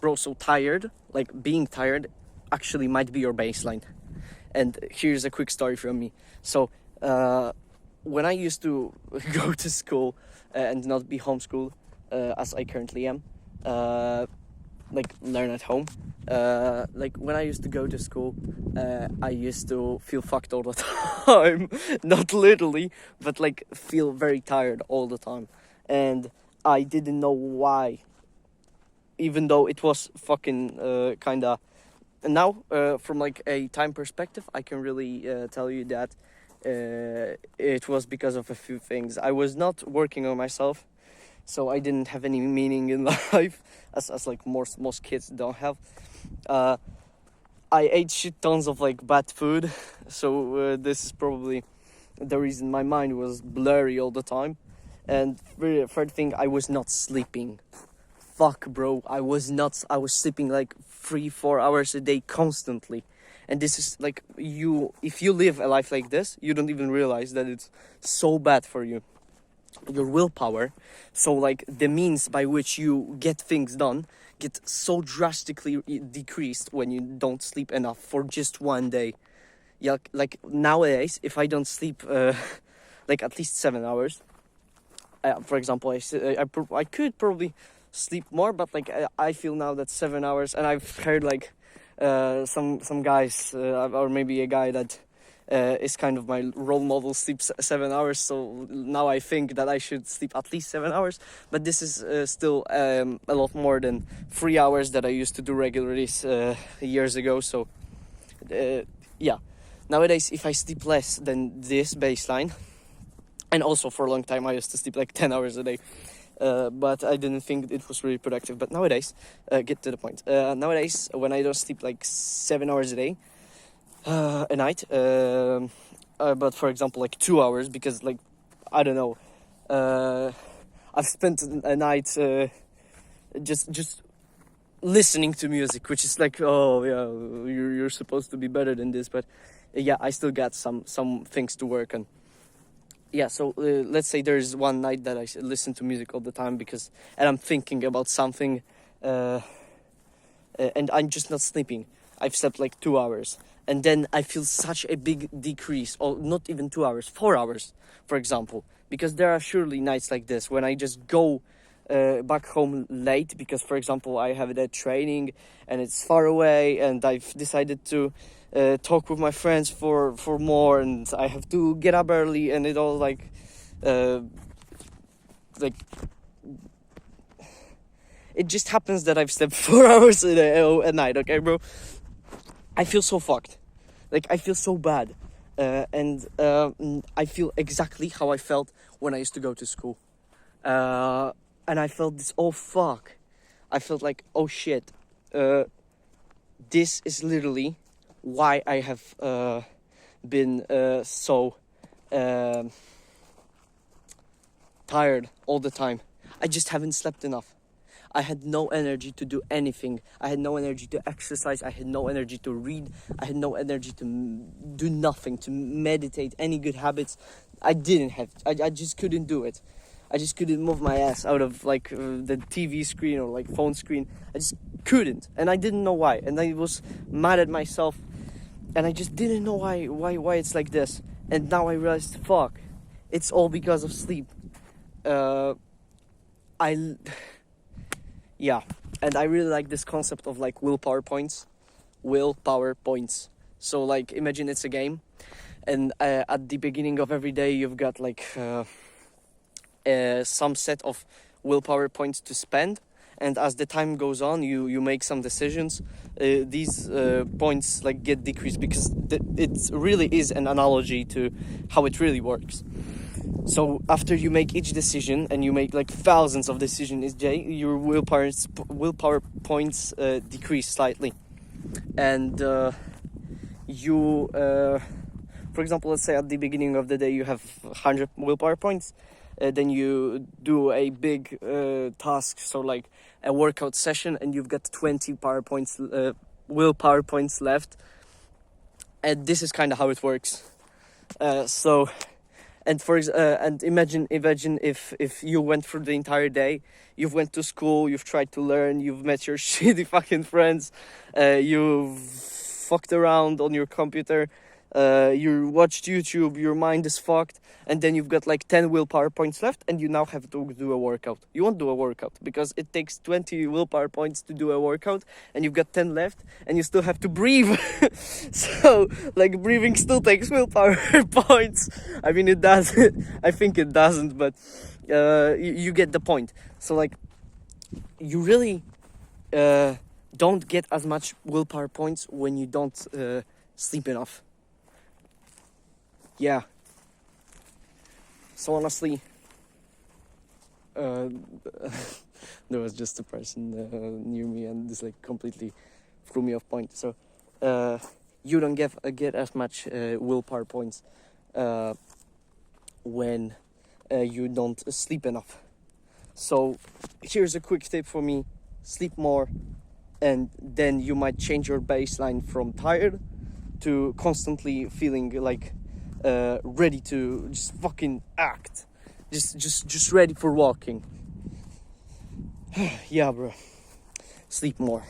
bro. So tired, like being tired, actually might be your baseline. And here's a quick story from me. So when I used to go to school and not be homeschooled, as I currently am, like learn at home. Like when I used to go to school, I used to feel fucked all the time. Not literally, but like feel very tired all the time. And I didn't know why. Even though it was fucking kinda. And now, from like a time perspective, I can really tell you that it was because of a few things. I was not working on myself, so I didn't have any meaning in life, as like most kids don't have. I ate shit tons of like bad food, so this is probably the reason my mind was blurry all the time. And third thing, I was not sleeping. Fuck, bro, I was sleeping like 3-4 hours a day constantly. And this is like, if you live a life like this, you don't even realize that it's so bad for you. Your willpower, so like the means by which you get things done, get so drastically decreased when you don't sleep enough for just one day. Yeah, like nowadays, if I don't sleep like at least 7 hours, for example, I could probably sleep more, but like I feel now that 7 hours, and I've heard like some guys, or maybe a guy that is kind of my role model, sleeps 7 hours. So now I think that I should sleep at least 7 hours. But this is still a lot more than 3 hours that I used to do regularly years ago. So yeah, nowadays if I sleep less than this baseline, and also for a long time I used to sleep like 10 hours a day. But I didn't think it was really productive. But nowadays, get to the point. Nowadays, when I don't sleep like 7 hours a day, a night, but for example, like 2 hours, because like, I don't know, I've spent a night just listening to music, which is like, oh yeah, you're supposed to be better than this, but yeah, I still got some things to work on. Yeah, so let's say there's one night that I listen to music all the time and I'm thinking about something, and I'm just not sleeping. I've slept like 2 hours, and then I feel such a big decrease, or not even 2 hours, 4 hours, for example, because there are surely nights like this when I just go back home late because, for example, I have that training and it's far away, and I've decided to talk with my friends for more, and I have to get up early, and it all like it just happens that I've slept 4 hours a night. Okay, bro, I feel so fucked. Like, I feel so bad, and I feel exactly how I felt when I used to go to school, and I felt this, oh fuck, I felt like, oh shit, this is literally why I have been so tired all the time. I just haven't slept enough. I had no energy to do anything. I had no energy to exercise. I had no energy to read. I had no energy to do nothing, to meditate, any good habits. I didn't have. I just couldn't do it. I just couldn't move my ass out of like the TV screen or like phone screen. I just couldn't, and I didn't know why. And I was mad at myself, and I just didn't know why it's like this. And now I realized, fuck, it's all because of sleep. Yeah, and I really like this concept of like willpower points. So like, imagine it's a game, and at the beginning of every day you've got like some set of willpower points to spend, and as the time goes on, you make some decisions. These points like get decreased because it really is an analogy to how it really works. So after you make each decision, and you make like thousands of decisions, your willpower points decrease slightly, and for example, let's say at the beginning of the day you have 100 willpower points. Then you do a big task, so like a workout session, and you've got 20 willpower points left. And this is kind of how it works. So And imagine if you went through the entire day, you've went to school, you've tried to learn, you've met your shitty fucking friends, you've fucked around on your computer, you watched YouTube, your mind is fucked, and then you've got like 10 willpower points left, and you now have to do a workout. You won't do a workout because it takes 20 willpower points to do a workout, and you've got 10 left, and you still have to breathe. So, like, breathing still takes willpower points. I mean, it does. I think it doesn't, but you get the point. So, like, you really don't get as much willpower points when you don't sleep enough. Yeah. So honestly, there was just a person near me, and this like completely threw me off point. So you don't get as much willpower points when you don't sleep enough. So here's a quick tip for me: sleep more, and then you might change your baseline from tired to constantly feeling like ready to just fucking act, just ready for walking. Yeah, bro, sleep more.